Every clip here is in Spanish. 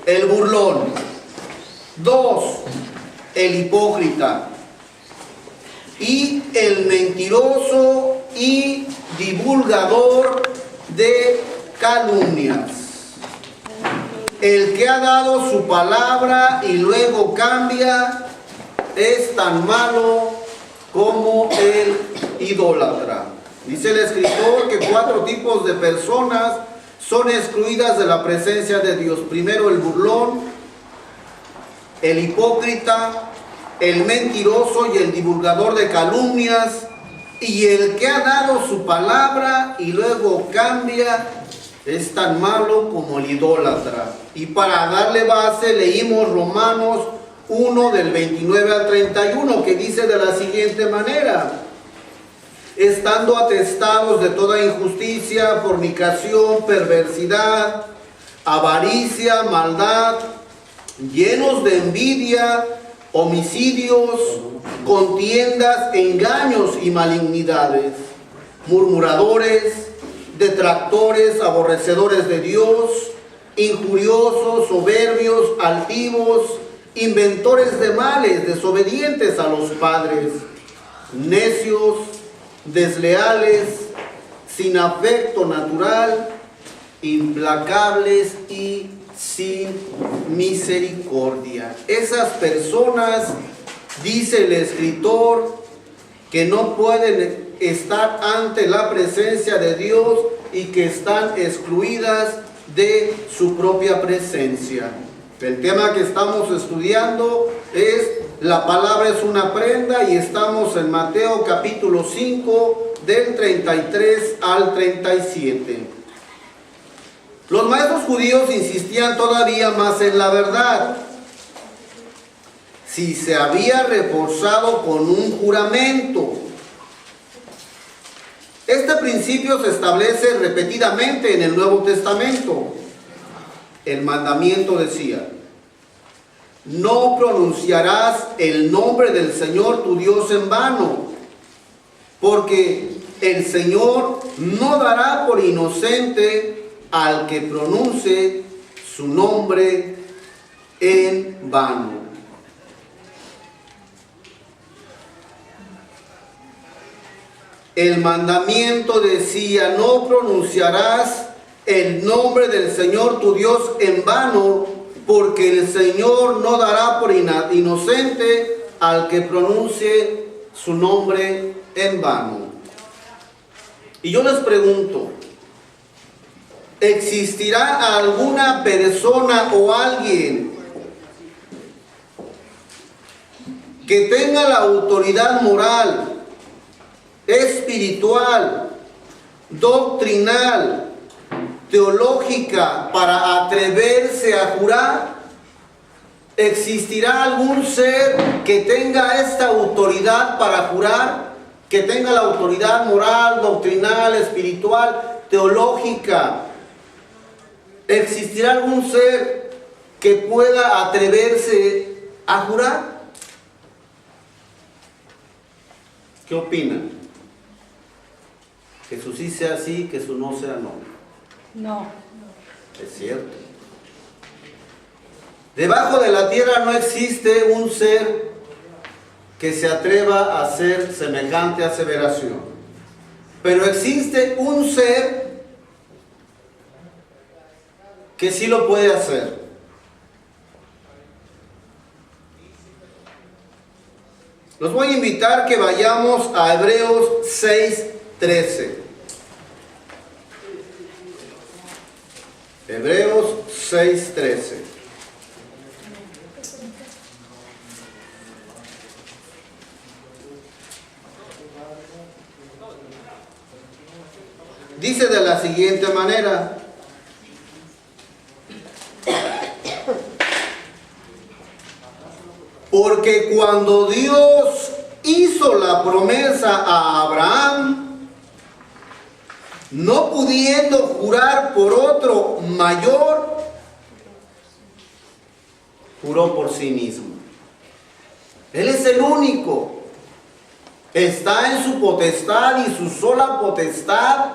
el burlón. 2, el hipócrita. Y el mentiroso y divulgador de calumnias. El que ha dado su palabra y luego cambia es tan malo como el idólatra. Dice el escritor que 4 tipos de personas son excluidas de la presencia de Dios. Primero, el burlón, el hipócrita, el mentiroso y el divulgador de calumnias, y el que ha dado su palabra y luego cambia es tan malo como el idólatra. Y para darle base leímos Romanos 1 del 29 al 31, que dice de la siguiente manera: estando atestados de toda injusticia, fornicación, perversidad, avaricia, maldad, llenos de envidia, homicidios, contiendas, engaños y malignidades, murmuradores, detractores, aborrecedores de Dios, injuriosos, soberbios, altivos, inventores de males, desobedientes a los padres, necios, desleales, sin afecto natural, implacables y sin misericordia. Esas personas, dice el escritor, que no pueden estar ante la presencia de Dios y que están excluidas de su propia presencia. El tema que estamos estudiando es: la palabra es una prenda, y estamos en Mateo capítulo 5 del 33 al 37. Los maestros judíos insistían todavía más en la verdad. Si se había reforzado con un juramento. Este principio se establece repetidamente en el Nuevo Testamento. El mandamiento decía: no pronunciarás el nombre del Señor tu Dios en vano, porque el Señor no dará por inocente al que pronuncie su nombre en vano. El mandamiento decía: no pronunciarás el nombre del Señor tu Dios en vano, porque el Señor no dará por inocente al que pronuncie su nombre en vano. Y yo les pregunto: ¿existirá alguna persona o alguien que tenga la autoridad moral, espiritual, doctrinal, teológica para atreverse a jurar? ¿Existirá algún ser que tenga esta autoridad para jurar? Que tenga la autoridad moral, doctrinal, espiritual, teológica. ¿Existirá algún ser que pueda atreverse a jurar? ¿Qué opinan? Que su sí sea sí, que su no sea no. No. Es cierto. Debajo de la tierra no existe un ser que se atreva a hacer semejante aseveración. Pero existe un ser que sí lo puede hacer. Los voy a invitar que vayamos a Hebreos 6:13. Hebreos 6:13. Dice de la siguiente manera: porque cuando Dios hizo la promesa a Abraham, no pudiendo jurar por otro mayor, juró por sí mismo. Él es el único. Está en su potestad y su sola potestad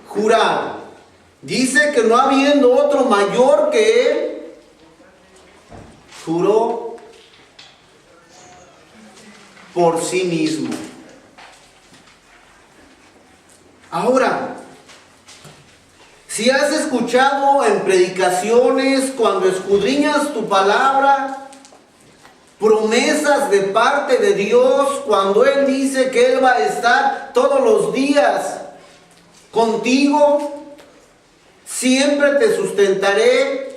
jurar. Dice que no habiendo otro mayor que él, juró por sí mismo. Ahora, si has escuchado en predicaciones, cuando escudriñas tu palabra, promesas de parte de Dios, cuando Él dice que Él va a estar todos los días contigo, siempre te sustentaré,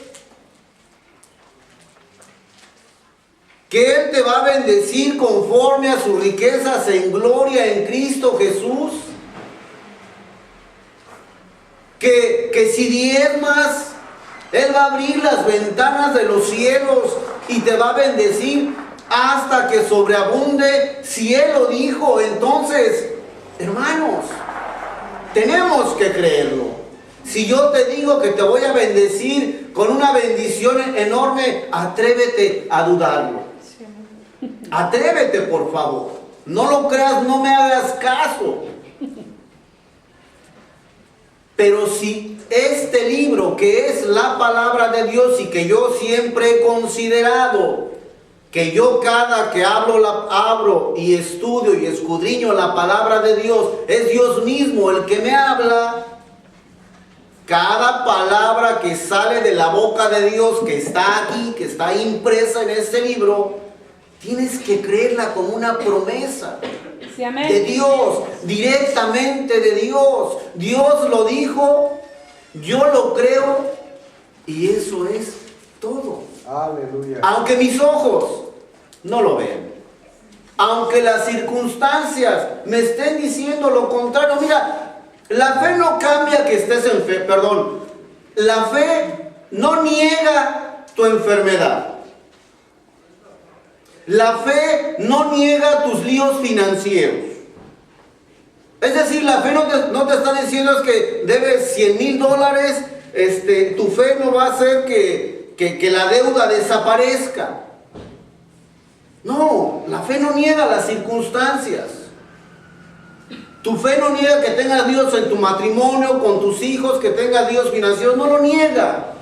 que Él te va a bendecir conforme a sus riquezas en gloria en Cristo Jesús, que si diezmas, Él va a abrir las ventanas de los cielos y te va a bendecir hasta que sobreabunde. Si Él lo dijo, entonces, hermanos, tenemos que creerlo. Si yo te digo que te voy a bendecir con una bendición enorme, atrévete a dudarlo. Atrévete, por favor. No lo creas, no me hagas caso. Pero si este libro, que es la palabra de Dios y que yo siempre he considerado, que yo cada que abro y estudio y escudriño la palabra de Dios, es Dios mismo el que me habla. Cada palabra que sale de la boca de Dios, que está aquí, que está impresa en este libro, tienes que creerla como una promesa de Dios, directamente de Dios. Dios lo dijo, yo lo creo, y eso es todo. Aleluya. Aunque mis ojos no lo vean, aunque las circunstancias me estén diciendo lo contrario. Mira, la fe no cambia que estés en fe, perdón. La fe no niega tu enfermedad. La fe no niega tus líos financieros. Es decir, la fe no te está diciendo es que debes $100,000, tu fe no va a hacer que la deuda desaparezca. No, la fe no niega las circunstancias. Tu fe no niega que tengas Dios en tu matrimonio, con tus hijos, que tengas Dios financiero, no lo niega.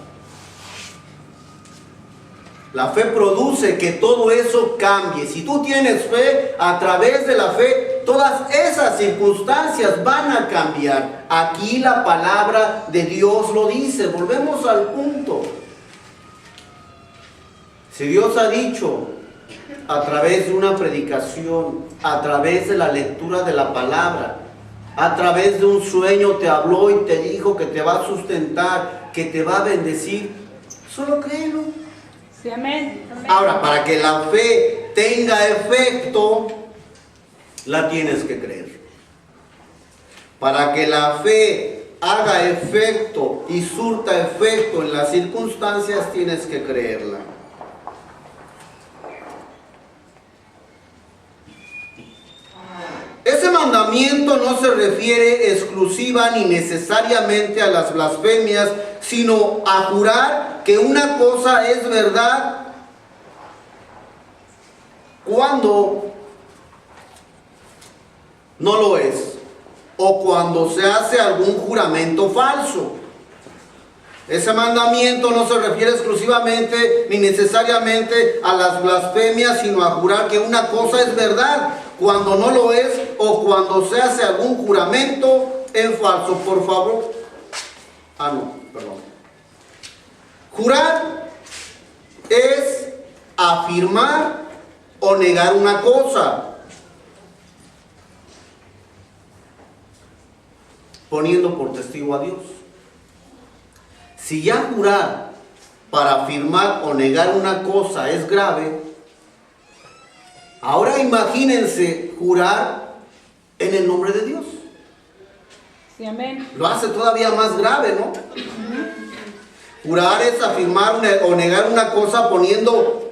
La fe produce que todo eso cambie. Si tú tienes fe, a través de la fe, todas esas circunstancias van a cambiar. Aquí la palabra de Dios lo dice. Volvemos al punto. Si Dios ha dicho a través de una predicación, a través de la lectura de la palabra, a través de un sueño te habló y te dijo que te va a sustentar, que te va a bendecir, solo créelo. Sí, amén. Ahora, para que la fe tenga efecto, la tienes que creer. Para que la fe haga efecto y surta efecto en las circunstancias, tienes que creerla. Ese mandamiento no se refiere exclusiva ni necesariamente a las blasfemias, sino a jurar que una cosa es verdad cuando no lo es, o cuando se hace algún juramento falso. Ese mandamiento no se refiere exclusivamente ni necesariamente a las blasfemias, sino a jurar que una cosa es verdad cuando no lo es, o cuando se hace algún juramento en falso. Por favor. Perdón. Jurar es afirmar o negar una cosa, poniendo por testigo a Dios. Si ya jurar para afirmar o negar una cosa es grave, ahora imagínense jurar en el nombre de Dios. Sí, amén. Lo hace todavía más grave, ¿no? Jurar es afirmar o negar una cosa poniendo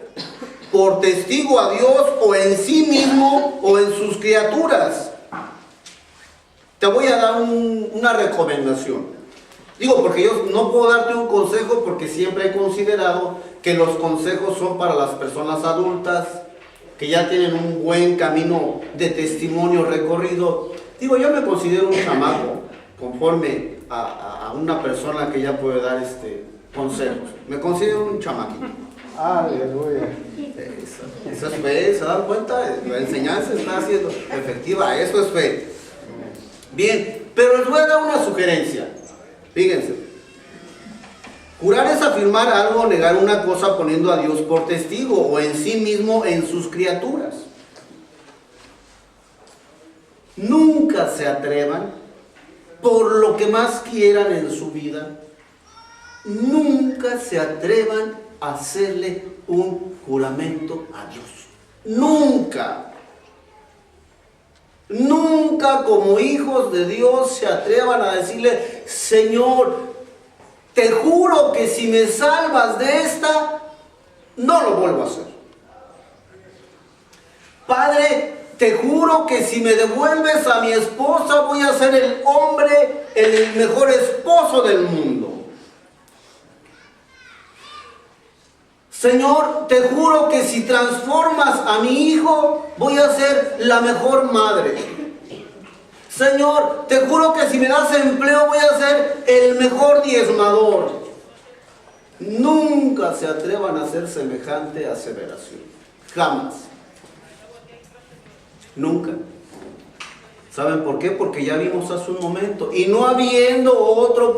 por testigo a Dios o en sí mismo o en sus criaturas. Te voy a dar una recomendación. Digo, porque yo no puedo darte un consejo, porque siempre he considerado que los consejos son para las personas adultas, que ya tienen un buen camino de testimonio recorrido. Digo, yo me considero un chamaco, conforme a una persona que ya puede dar consejos. Me considero un chamaquito. Aleluya. Eso es fe, ¿se dan cuenta? La enseñanza está siendo efectiva, eso es fe. Bien, pero les voy a dar una sugerencia. Fíjense. Jurar es afirmar algo, negar una cosa poniendo a Dios por testigo o en sí mismo en sus criaturas. Nunca se atrevan, por lo que más quieran en su vida, nunca se atrevan a hacerle un juramento a Dios. Nunca. Nunca como hijos de Dios se atrevan a decirle: Señor, te juro que si me salvas de esta, no lo vuelvo a hacer. Padre, te juro que si me devuelves a mi esposa, voy a ser el hombre, el mejor esposo del mundo. Señor, te juro que si transformas a mi hijo, voy a ser la mejor madre. Señor, te juro que si me das empleo, voy a ser el mejor diezmador. Nunca se atrevan a hacer semejante aseveración. Jamás. Nunca. ¿Saben por qué? Porque ya vimos hace un momento. Y no habiendo otro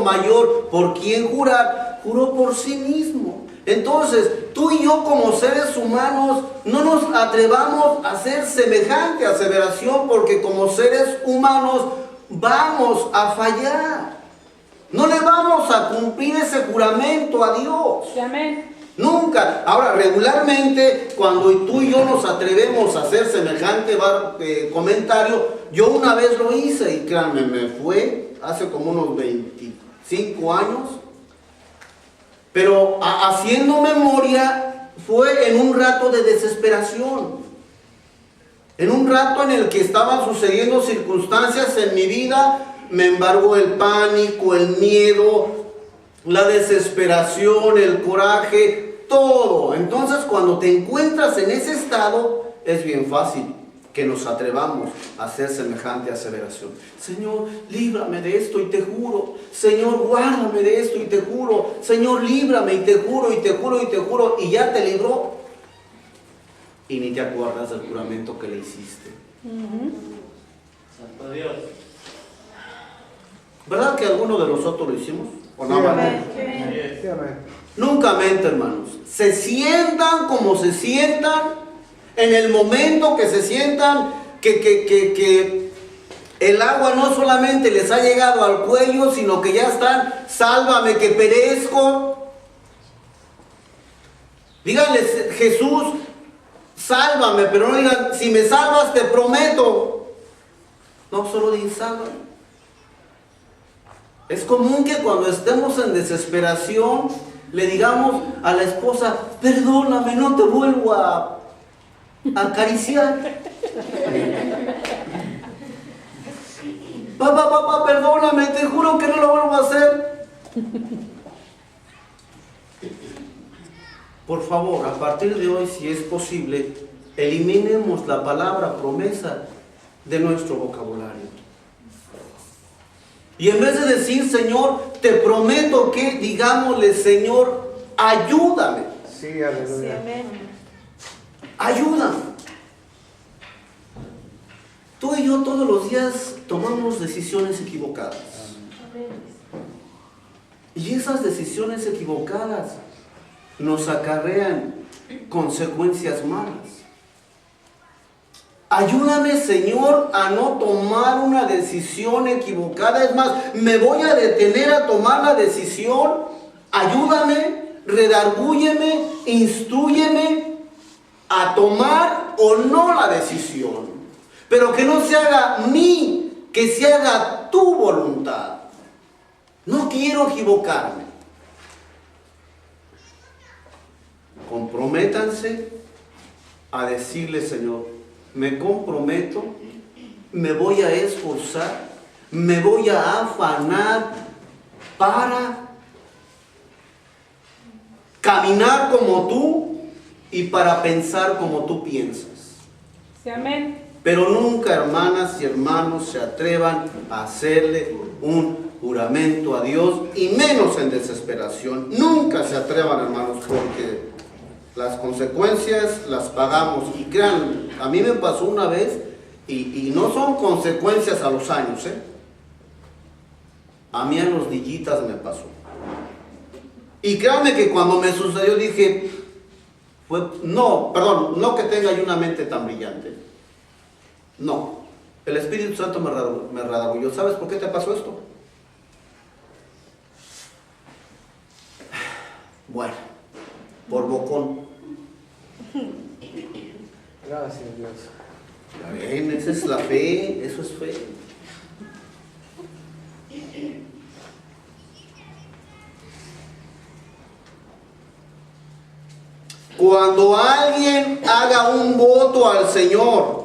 mayor por quien jurar, juró por sí mismo. Entonces, tú y yo como seres humanos no nos atrevamos a hacer semejante aseveración, porque como seres humanos vamos a fallar. No le vamos a cumplir ese juramento a Dios. Amén. Nunca. Ahora, regularmente, cuando tú y yo nos atrevemos a hacer semejante comentario, yo una vez lo hice y créanme, me fue hace como unos 25 años. Pero haciendo memoria, fue en un rato de desesperación. En un rato en el que estaban sucediendo circunstancias en mi vida, me embargó el pánico, el miedo, la desesperación, el coraje, todo. Entonces, cuando te encuentras en ese estado, es bien fácil que nos atrevamos a hacer semejante aseveración. Señor, líbrame de esto y te juro. Señor, guárdame de esto y te juro. Señor, líbrame y te juro y te juro y te juro. Y ya te libró. Y ni te acuerdas del juramento que le hiciste. Santo Dios. ¿Verdad que alguno de nosotros lo hicimos? ¿O no? Sí, amén. Sí, amén. Nunca mente, hermanos. Se sientan como se sientan. En el momento que se sientan que el agua no solamente les ha llegado al cuello, sino que ya están: sálvame que perezco. Díganle: Jesús, sálvame, pero no digan: si me salvas te prometo. No, solo digan: sálvame. Es común que cuando estemos en desesperación le digamos a la esposa: perdóname, no te vuelvo a acariciar. Papá, perdóname, te juro que no lo vuelvo a hacer. Por favor, a partir de hoy, si es posible, eliminemos la palabra promesa de nuestro vocabulario. Y en vez de decir: Señor, te prometo que, digámosle: Señor, ayúdame. Sí, aleluya. Sí, amén. Ayúdame. Tú y yo todos los días tomamos decisiones equivocadas. Y esas decisiones equivocadas nos acarrean consecuencias malas. Ayúdame, Señor, a no tomar una decisión equivocada. Es más, me voy a detener a tomar la decisión. Ayúdame, redargúyeme, instrúyeme a tomar o no la decisión. Pero que no se haga mí, que se haga tu voluntad. No quiero equivocarme. Comprométanse a decirle: Señor, me comprometo, me voy a esforzar, me voy a afanar para caminar como tú y para pensar como tú piensas. Sí, amén. Pero nunca, hermanas y hermanos, se atrevan a hacerle un juramento a Dios y menos en desesperación. Nunca se atrevan, hermanos, porque las consecuencias las pagamos. Y crean, a mí me pasó una vez y no son consecuencias a los años, A mí a los dillitas me pasó. Y créanme que cuando me sucedió dije, no que tenga yo una mente tan brillante. No, el Espíritu Santo me redarguyó. ¿Sabes por qué te pasó esto? Bueno, por bocón. Gracias, Dios. Ya ven, esa es la fe, eso es fe. Cuando alguien haga un voto al Señor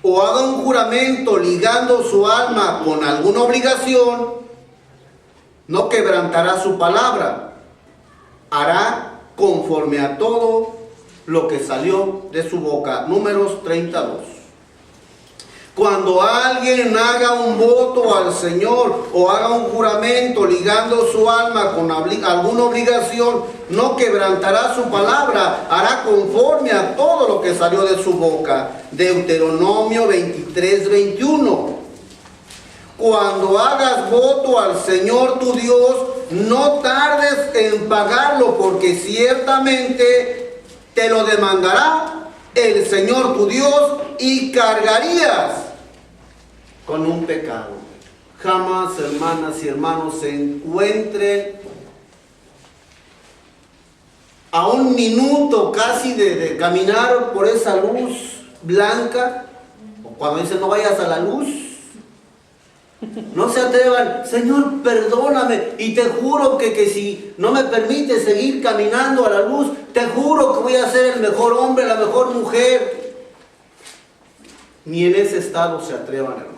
o haga un juramento ligando su alma con alguna obligación, no quebrantará su palabra, hará conforme a todo lo que salió de su boca. Números 32. Cuando alguien haga un voto al Señor o haga un juramento ligando su alma con alguna obligación, no quebrantará su palabra, hará conforme a todo lo que salió de su boca. Deuteronomio 23:21. Cuando hagas voto al Señor tu Dios, no tardes en pagarlo, porque ciertamente te lo demandará el Señor tu Dios y cargarías con un pecado. Jamás, hermanas y hermanos, se encuentren a un minuto casi de caminar por esa luz blanca, o cuando dicen no vayas a la luz, no se atrevan, Señor, perdóname, y te juro que si no me permite seguir caminando a la luz, te juro que voy a ser el mejor hombre, la mejor mujer. Ni en ese estado se atrevan, hermanos.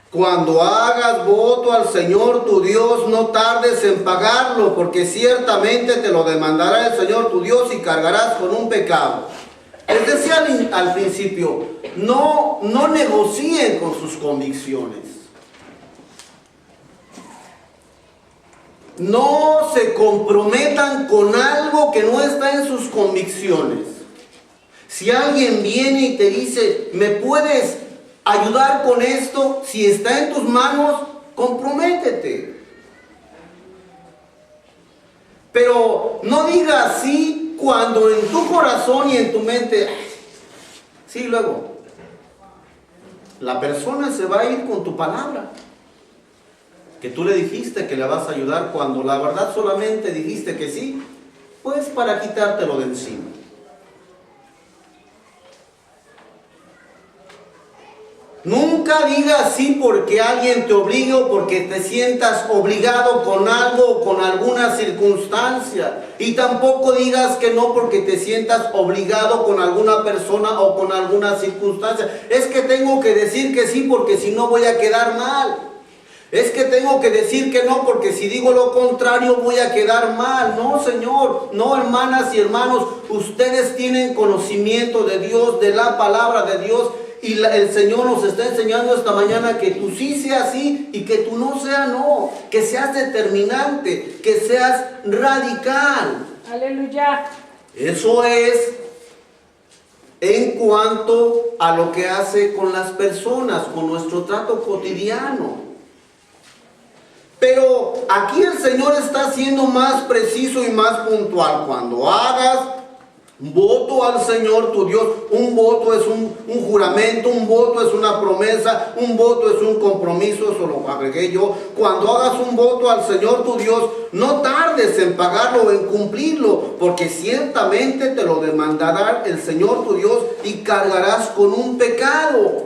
Cuando hagas voto al Señor tu Dios, no tardes en pagarlo, porque ciertamente te lo demandará el Señor tu Dios y cargarás con un pecado. Les decía al principio, no negocien con sus convicciones. No se comprometan con algo que no está en sus convicciones. Si alguien viene y te dice, ¿me puedes ayudar con esto? Si está en tus manos, comprométete. Pero no digas sí cuando en tu corazón y en tu mente, sí, luego, la persona se va a ir con tu palabra, que tú le dijiste que le vas a ayudar, cuando la verdad solamente dijiste que sí, pues para quitártelo de encima. Nunca digas sí porque alguien te obligue o porque te sientas obligado con algo o con alguna circunstancia. Y tampoco digas que no porque te sientas obligado con alguna persona o con alguna circunstancia. Es que tengo que decir que sí porque si no voy a quedar mal. Es que tengo que decir que no porque si digo lo contrario voy a quedar mal. No, Señor, no, hermanas y hermanos, ustedes tienen conocimiento de Dios, de la palabra de Dios. Y el Señor nos está enseñando esta mañana que tú sí seas sí y que tú no seas no. Que seas determinante, que seas radical. Aleluya. Eso es en cuanto a lo que hace con las personas, con nuestro trato cotidiano. Pero aquí el Señor está siendo más preciso y más puntual. Cuando hagas voto al Señor tu Dios, un voto es un juramento, un voto es una promesa, un voto es un compromiso, eso lo agregué yo. Cuando hagas un voto al Señor tu Dios, no tardes en pagarlo o en cumplirlo, porque ciertamente te lo demandará el Señor tu Dios y cargarás con un pecado.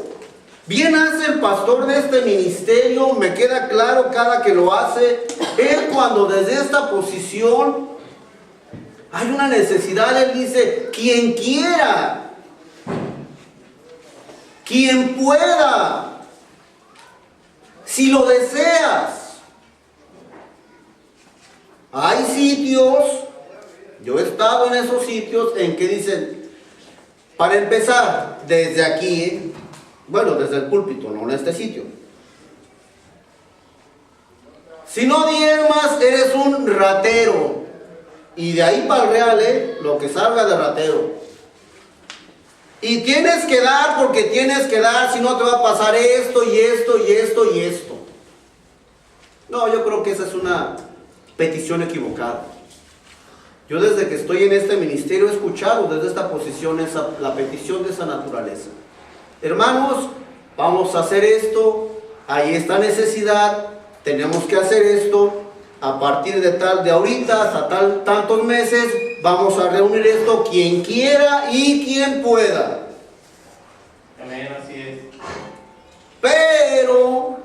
Bien hace el pastor de este ministerio, me queda claro cada que lo hace, él cuando desde esta posición hay una necesidad, él dice, quien quiera, quien pueda, si lo deseas. Hay sitios, yo he estado en esos sitios en que dicen, para empezar, desde aquí, bueno, desde el púlpito, no en este sitio, Si no diezmas, eres un ratero. Y de ahí para el real, lo que salga de ratero. Y tienes que dar porque tienes que dar, si no te va a pasar esto y esto y esto y esto. No, yo creo que esa es una petición equivocada. Yo desde que estoy en este ministerio he escuchado desde esta posición la petición de esa naturaleza. Hermanos, vamos a hacer esto, hay esta necesidad, tenemos que hacer esto, a partir de ahorita hasta tantos meses, vamos a reunir esto, quien quiera y quien pueda. Amén, así es. Pero,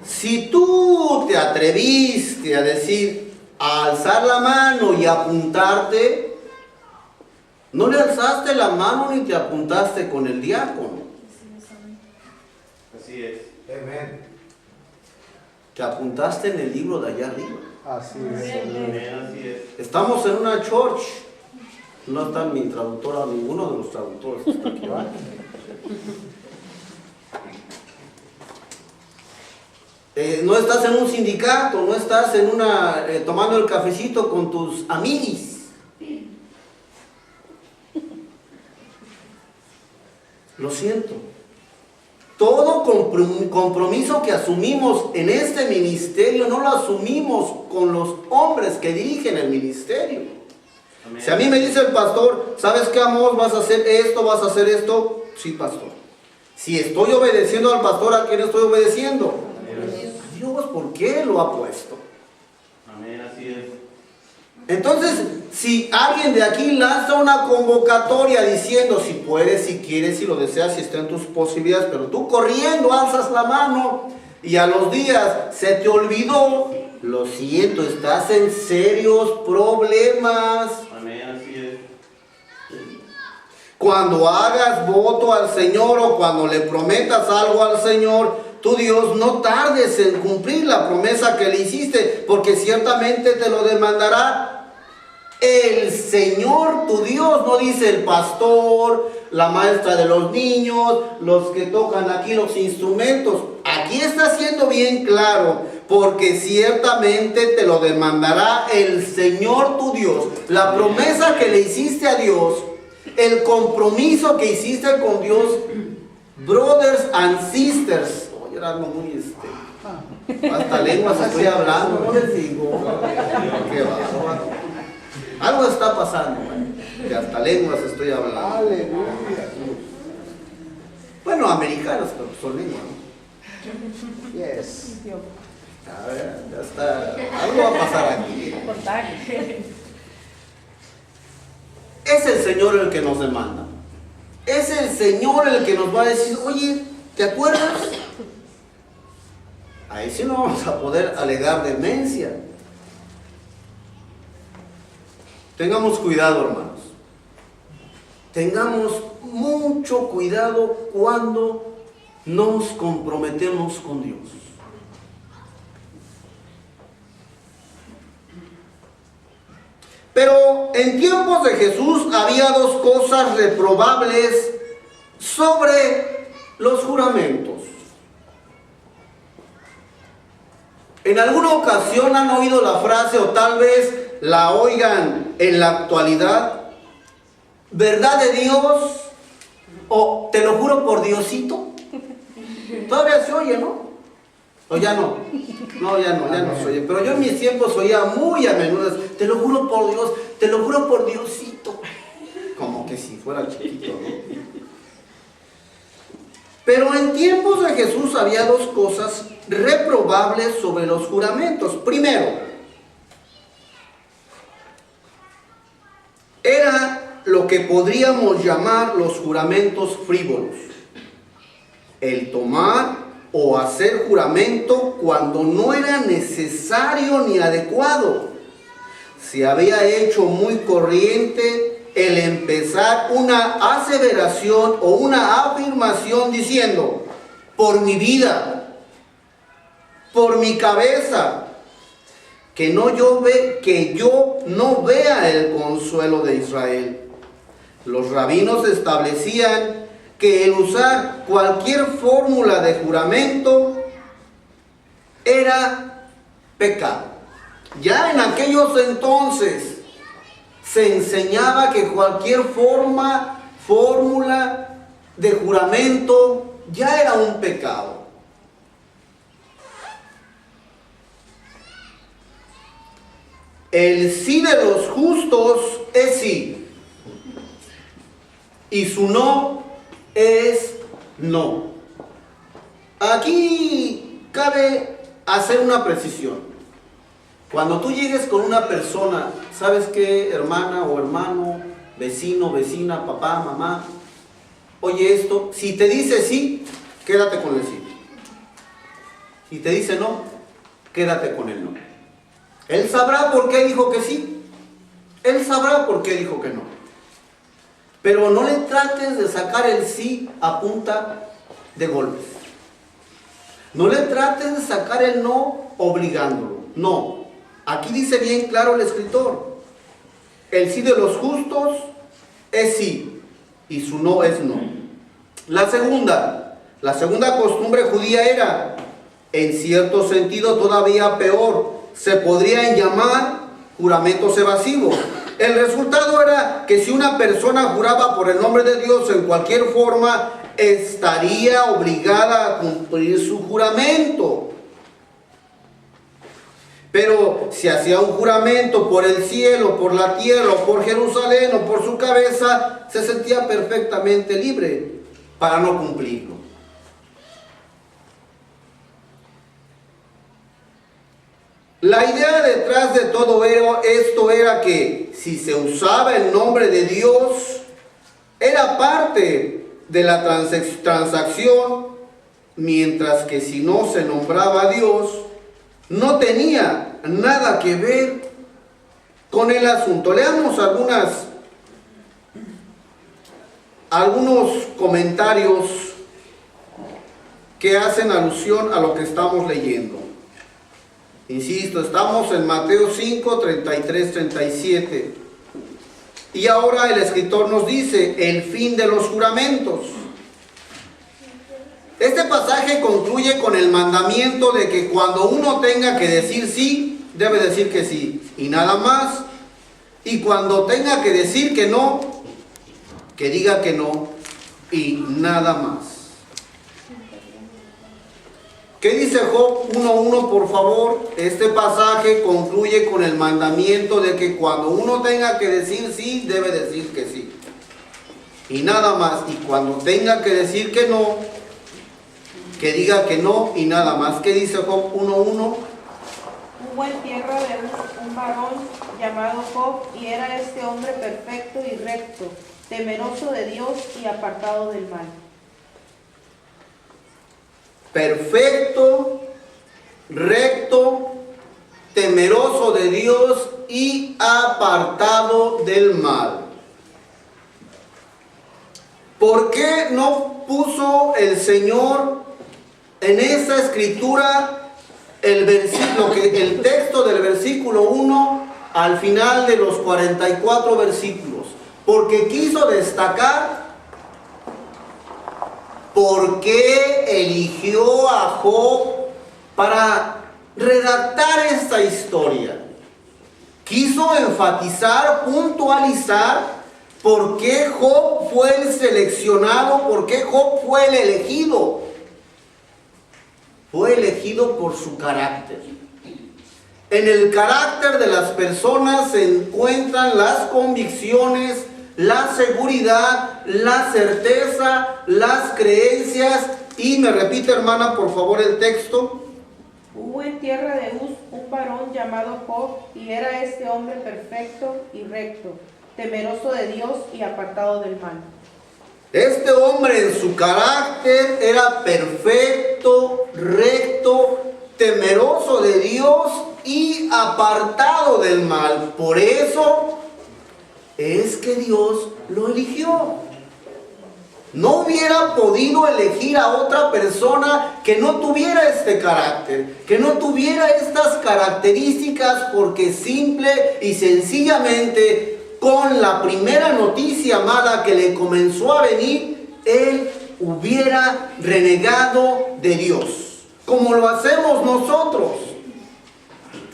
si tú te atreviste a decir, a alzar la mano y apuntarte, no le alzaste la mano ni te apuntaste con el diácono. Así es. Amén. Te apuntaste en el libro de allá arriba. Así es. Aleluya. Amén, así es. Estamos en una church. No está mi traductora, ninguno de los traductores está aquí. ¿Vale? No estás en un sindicato, no estás en una tomando el cafecito con tus amiguis. Lo siento. Todo compromiso que asumimos en este ministerio no lo asumimos con los hombres que dirigen el ministerio. Amén. Si a mí me dice el pastor, ¿sabes qué, amor? ¿Vas a hacer esto? ¿Vas a hacer esto? Sí, pastor. Si estoy obedeciendo al pastor, ¿a quién estoy obedeciendo? Amén. Dios, ¿por qué lo ha puesto? Amén, así es. Entonces, si alguien de aquí lanza una convocatoria diciendo si puedes, si quieres, si lo deseas, si está en tus posibilidades, pero tú corriendo alzas la mano y a los días se te olvidó, lo siento, estás en serios problemas. Amén, así es. Cuando hagas voto al Señor o cuando le prometas algo al Señor, tú, Dios, no tardes en cumplir la promesa que le hiciste, porque ciertamente te lo demandará el Señor tu Dios. No dice el pastor, la maestra de los niños, los que tocan aquí los instrumentos. Aquí está siendo bien claro, porque ciertamente te lo demandará el Señor tu Dios. La promesa que le hiciste a Dios, el compromiso que hiciste con Dios, brothers and sisters. Oye, era algo muy hasta lenguas estoy hablando, no les digo. Qué bárbaro. Algo está pasando, que hasta lenguas estoy hablando. Aleluya. Bueno, americanos, pero son lenguas, ¿no? Yes. A ver, ya está. Algo va a pasar aquí. Es el Señor el que nos demanda. Es el Señor el que nos va a decir, oye, ¿te acuerdas? Ahí sí no vamos a poder alegar demencia. Tengamos cuidado, hermanos. Tengamos mucho cuidado cuando nos comprometemos con Dios. Pero en tiempos de Jesús había dos cosas reprobables sobre los juramentos. En alguna ocasión han oído la frase, o tal vez la oigan en la actualidad: ¿verdad de Dios? O te lo juro por Diosito. Todavía se oye, ¿no? O ya no. No, ya no se oye. Pero yo en mis tiempos oía muy a menudo: te lo juro por Dios, te lo juro por Diosito. Como que si fuera chiquito, ¿no? Pero en tiempos de Jesús había dos cosas reprobables sobre los juramentos. Primero, era lo que podríamos llamar los juramentos frívolos. El tomar o hacer juramento cuando no era necesario ni adecuado. Se había hecho muy corriente el empezar una aseveración o una afirmación diciendo: por mi vida, por mi cabeza, que yo no vea el consuelo de Israel. Los rabinos establecían que el usar cualquier fórmula de juramento era pecado. Ya en aquellos entonces se enseñaba que cualquier fórmula de juramento ya era un pecado. El sí de los justos es sí, y su no es no. Aquí cabe hacer una precisión. Cuando tú llegues con una persona, ¿sabes qué, hermana o hermano, vecino, vecina, papá, mamá? Oye esto, si te dice sí, quédate con el sí. Si te dice no, quédate con el no. Él sabrá por qué dijo que sí. Él sabrá por qué dijo que no. Pero no le trates de sacar el sí a punta de golpes. No le trates de sacar el no obligándolo. No. Aquí dice bien claro el escritor. El sí de los justos es sí y su no es no. La segunda costumbre judía era, en cierto sentido todavía peor, se podrían llamar juramentos evasivos. El resultado era que si una persona juraba por el nombre de Dios en cualquier forma, estaría obligada a cumplir su juramento. Pero si hacía un juramento por el cielo, por la tierra, o por Jerusalén, o por su cabeza, se sentía perfectamente libre para no cumplirlo. La idea detrás de todo esto era que si se usaba el nombre de Dios, era parte de la transacción, mientras que si no se nombraba a Dios, no tenía nada que ver con el asunto. Leamos algunos comentarios que hacen alusión a lo que estamos leyendo. Insisto, estamos en Mateo 5, 33, 37. Y ahora el escritor nos dice el fin de los juramentos. Este pasaje concluye con el mandamiento de que cuando uno tenga que decir sí, debe decir que sí, y nada más. Y cuando tenga que decir que no, que diga que no, y nada más. ¿Qué dice Job 1:1, por favor? Este pasaje concluye con el mandamiento de que cuando uno tenga que decir sí, debe decir que sí, y nada más. Y cuando tenga que decir que no, que diga que no, y nada más. ¿Qué dice Job 1:1? Hubo en tierra de un varón llamado Job, y era este hombre perfecto y recto, temeroso de Dios y apartado del mal. Perfecto, recto, temeroso de Dios y apartado del mal. ¿Por qué no puso el Señor en esa escritura el texto del versículo 1 al final de los 44 versículos? Porque quiso destacar por qué eligió a Job para redactar esta historia. Quiso enfatizar, puntualizar por qué Job fue el seleccionado, por qué Job fue el elegido. Fue elegido por su carácter. En el carácter de las personas se encuentran las convicciones, la seguridad, la certeza, las creencias. Y me repite, hermana, por favor, el texto. Hubo en tierra de Uz un varón llamado Job, y era este hombre perfecto y recto, temeroso de Dios y apartado del mal. Este hombre en su carácter era perfecto, recto, temeroso de Dios y apartado del mal. Por eso es que Dios lo eligió. No hubiera podido elegir a otra persona que no tuviera este carácter, que no tuviera estas características, porque simple y sencillamente con la primera noticia mala que le comenzó a venir, él hubiera renegado de Dios. como lo hacemos nosotros.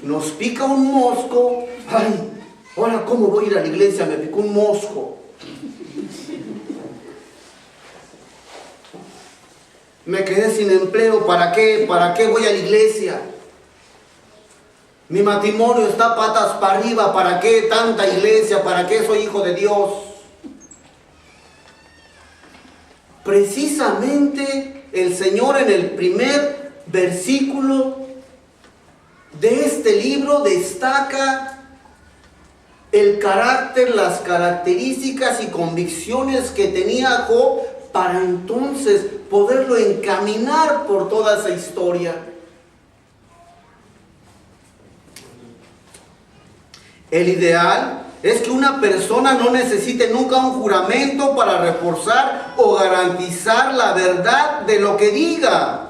Nos pica un mosco. Ay, ahora cómo voy a ir a la iglesia, me picó un mosco. Me quedé sin empleo, ¿para qué? ¿Para qué voy a la iglesia? Mi matrimonio está patas para arriba, ¿para qué tanta iglesia? ¿Para qué soy hijo de Dios? Precisamente el Señor en el primer versículo de este libro destaca el carácter, las características y convicciones que tenía Job para entonces poderlo encaminar por toda esa historia. El ideal es que una persona no necesite nunca un juramento para reforzar o garantizar la verdad de lo que diga.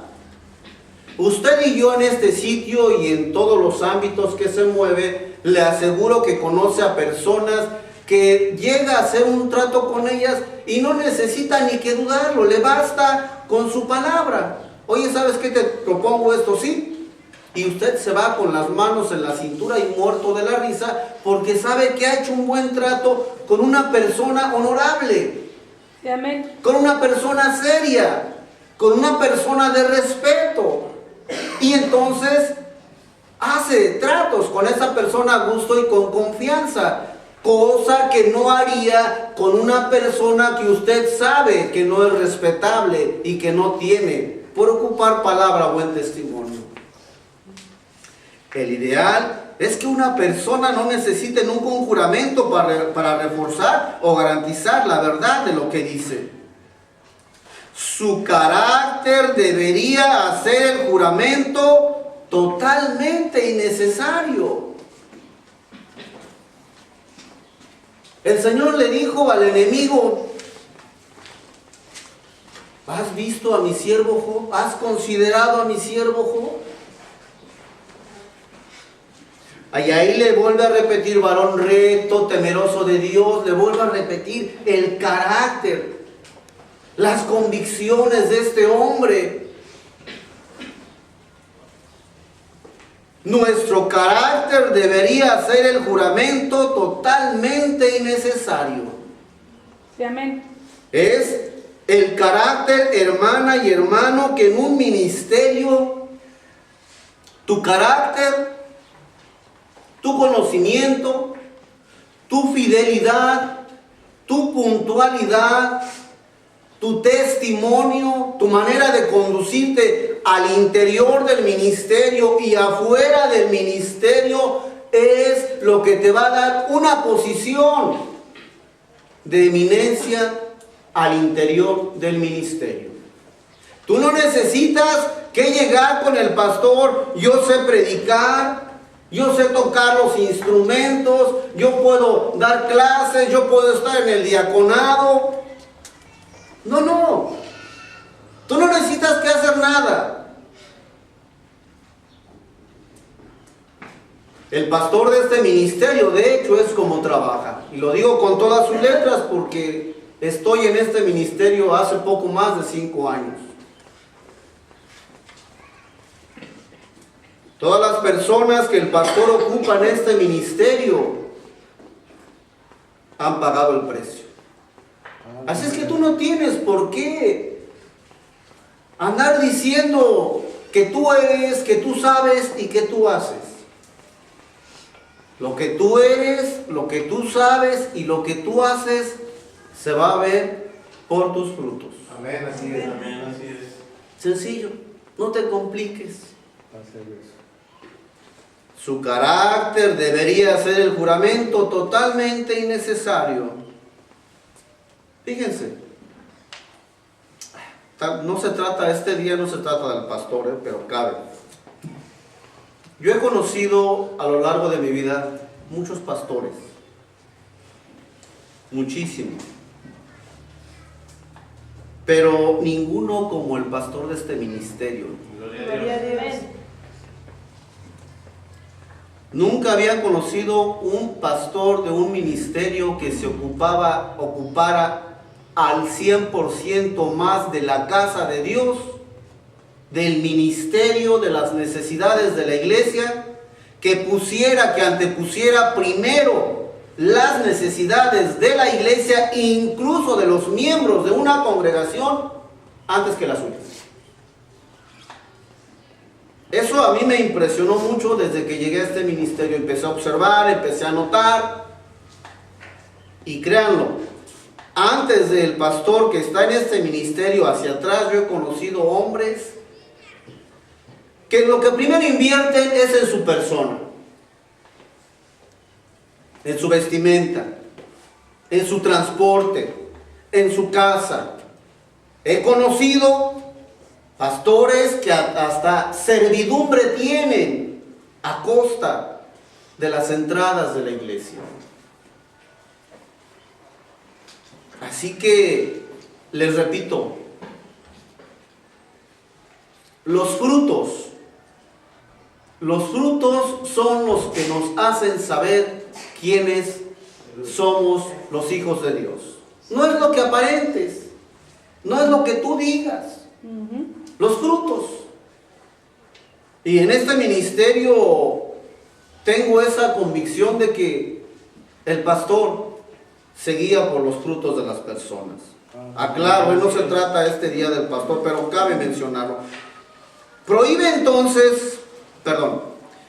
Usted y yo en este sitio y en todos los ámbitos que se mueve, le aseguro que conoce a personas que llega a hacer un trato con ellas y no necesita ni que dudarlo, le basta con su palabra. Oye, ¿sabes qué? Te propongo esto, ¿sí? Y usted se va con las manos en la cintura y muerto de la risa porque sabe que ha hecho un buen trato con una persona honorable, Sí, amén. con una persona seria, con una persona de respeto. Y entonces hace tratos con esa persona a gusto y con confianza, cosa que no haría con una persona que usted sabe que no es respetable y que no tiene, por ocupar palabra, buen testimonio. El ideal es que una persona no necesite nunca un juramento para reforzar o garantizar la verdad de lo que dice. Su carácter debería hacer el juramento totalmente innecesario. El Señor le dijo al enemigo: ¿has visto a mi siervo Job? ¿Has considerado a mi siervo Job? Y ahí le vuelve a repetir: varón recto, temeroso de Dios. Le vuelve a repetir el carácter, las convicciones de este hombre. Nuestro carácter debería hacer el juramento totalmente innecesario. Sí, amén. Es el carácter, hermana y hermano, que en un ministerio, tu carácter, tu conocimiento, tu fidelidad, tu puntualidad, tu testimonio, tu manera de conducirte al interior del ministerio y afuera del ministerio es lo que te va a dar una posición de eminencia al interior del ministerio. Tú no necesitas que llegar con el pastor: yo sé predicar, yo sé tocar los instrumentos, yo puedo dar clases, yo puedo estar en el diaconado. No, no. Tú no necesitas que hacer nada. El pastor de este ministerio, de hecho, es como trabaja. Y lo digo con todas sus letras porque estoy en este ministerio hace poco más de 5 años. Todas las personas que el pastor ocupa en este ministerio han pagado el precio. Así es que tú no tienes por qué andar diciendo que tú eres, que tú sabes y que tú haces. Lo que tú eres, lo que tú sabes y lo que tú haces se va a ver por tus frutos. Amén, así es. Amén, así es. Sencillo, no te compliques. Así es. Su carácter debería ser el juramento totalmente innecesario. Fíjense, no se trata, este día no se trata del pastor, pero cabe. Yo he conocido a lo largo de mi vida muchos pastores, muchísimos, pero ninguno como el pastor de este ministerio. Gloria a Dios. Nunca había conocido un pastor de un ministerio que se ocupara al 100% más de la casa de Dios del ministerio, de las necesidades de la iglesia, que antepusiera primero las necesidades de la iglesia, incluso de los miembros de una congregación, antes que las suyas. Eso a mí me impresionó mucho desde que llegué a este ministerio. Empecé a observar, empecé a notar, y créanlo, antes del pastor que está en este ministerio hacia atrás, yo he conocido hombres que lo que primero invierten es en su persona, en su vestimenta, en su transporte, en su casa. He conocido pastores que hasta servidumbre tienen a costa de las entradas de la iglesia. Así que les repito, los frutos son los que nos hacen saber quiénes somos los hijos de Dios. No es lo que aparentes, no es lo que tú digas, los frutos. Y en este ministerio tengo esa convicción de que el pastor se guía por los frutos de las personas. Aclaro, no se trata este día del pastor, pero cabe mencionarlo. Prohíbe entonces,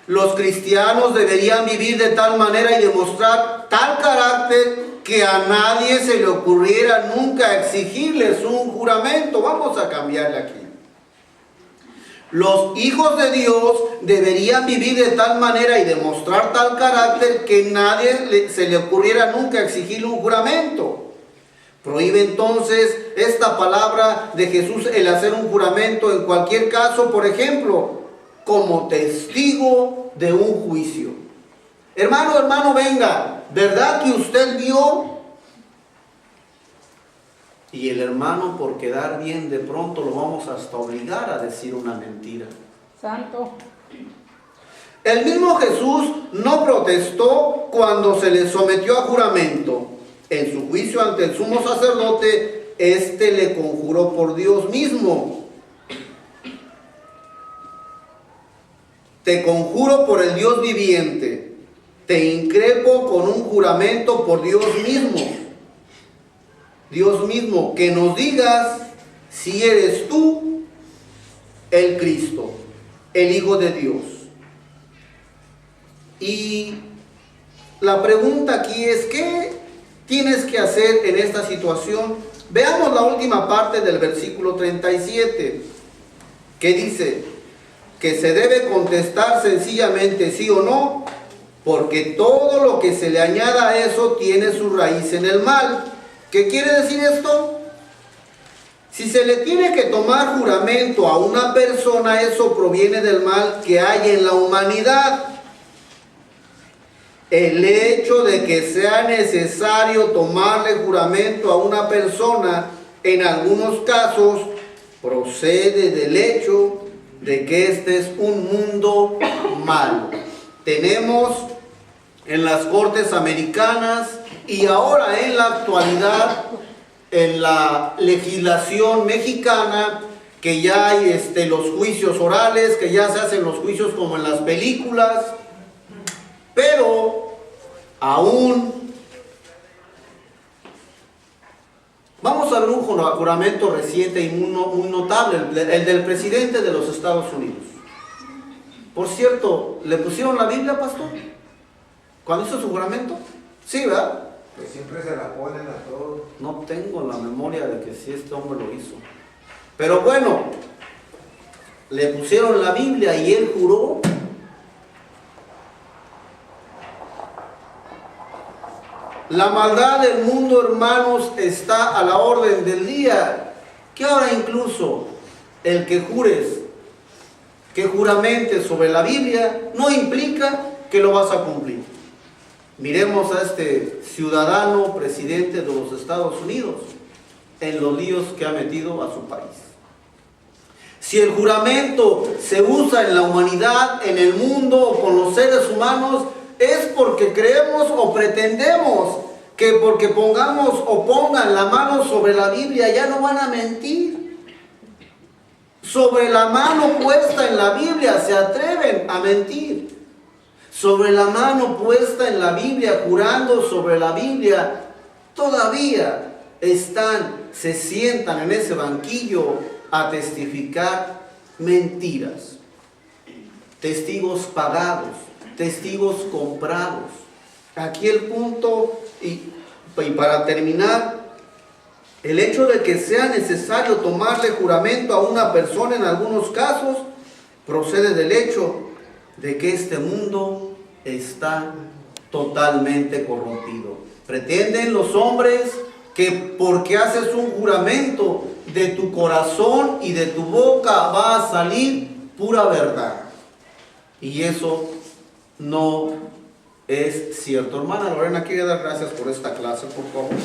los cristianos deberían vivir de tal manera y demostrar tal carácter que a nadie se le ocurriera nunca exigirles un juramento. Vamos a cambiarle aquí. Los hijos de Dios deberían vivir de tal manera y demostrar tal carácter que nadie se le ocurriera nunca exigirle un juramento. Prohíbe entonces esta palabra de Jesús el hacer un juramento en cualquier caso, por ejemplo, como testigo de un juicio. Hermano, venga, ¿verdad que usted vio? Y el hermano, por quedar bien, de pronto lo vamos hasta obligar a decir una mentira. Santo. El mismo Jesús no protestó cuando se le sometió a juramento. En su juicio ante el sumo sacerdote, éste le conjuró por Dios mismo. Te conjuro por el Dios viviente, te increpo con un juramento por Dios mismo. Dios mismo, que nos digas si eres tú el Cristo, el Hijo de Dios. Y la pregunta aquí es, ¿qué tienes que hacer en esta situación? Veamos la última parte del versículo 37, que dice que se debe contestar sencillamente sí o no, porque todo lo que se le añada a eso tiene su raíz en el mal. ¿Qué quiere decir esto? Si se le tiene que tomar juramento a una persona, eso proviene del mal que hay en la humanidad. El hecho de que sea necesario tomarle juramento a una persona, en algunos casos, procede del hecho de que este es un mundo malo. Tenemos en las cortes americanas y ahora en la actualidad en la legislación mexicana que ya hay los juicios orales, que ya se hacen los juicios como en las películas, pero aún vamos a ver un juramento reciente y muy notable, el del presidente de los Estados Unidos. Por cierto, ¿le pusieron la Biblia, pastor? ¿Cuando hizo su juramento? Sí, ¿verdad? Pues siempre se la ponen a todos. No tengo la memoria de que si este hombre lo hizo. Pero bueno, le pusieron la Biblia y él juró. La maldad del mundo, hermanos, está a la orden del día. Que ahora incluso el que jures, que juramentes sobre la Biblia, no implica que lo vas a cumplir. Miremos a este ciudadano presidente de los Estados Unidos en los líos que ha metido a su país. Si el juramento se usa en la humanidad, en el mundo o con los seres humanos, es porque creemos o pretendemos que porque pongamos o pongan la mano sobre la Biblia ya no van a mentir. Sobre la mano puesta en la Biblia se atreven a mentir. Sobre la mano puesta en la Biblia, jurando sobre la Biblia, todavía se sientan en ese banquillo a testificar mentiras. Testigos pagados, testigos comprados. Aquí el punto, y para terminar, el hecho de que sea necesario tomarle juramento a una persona en algunos casos, procede del hecho de que este mundo está totalmente corrompido. Pretenden los hombres que porque haces un juramento, de tu corazón y de tu boca va a salir pura verdad. Y eso no es cierto. Hermana Lorena, quiero dar gracias por esta clase, por favor.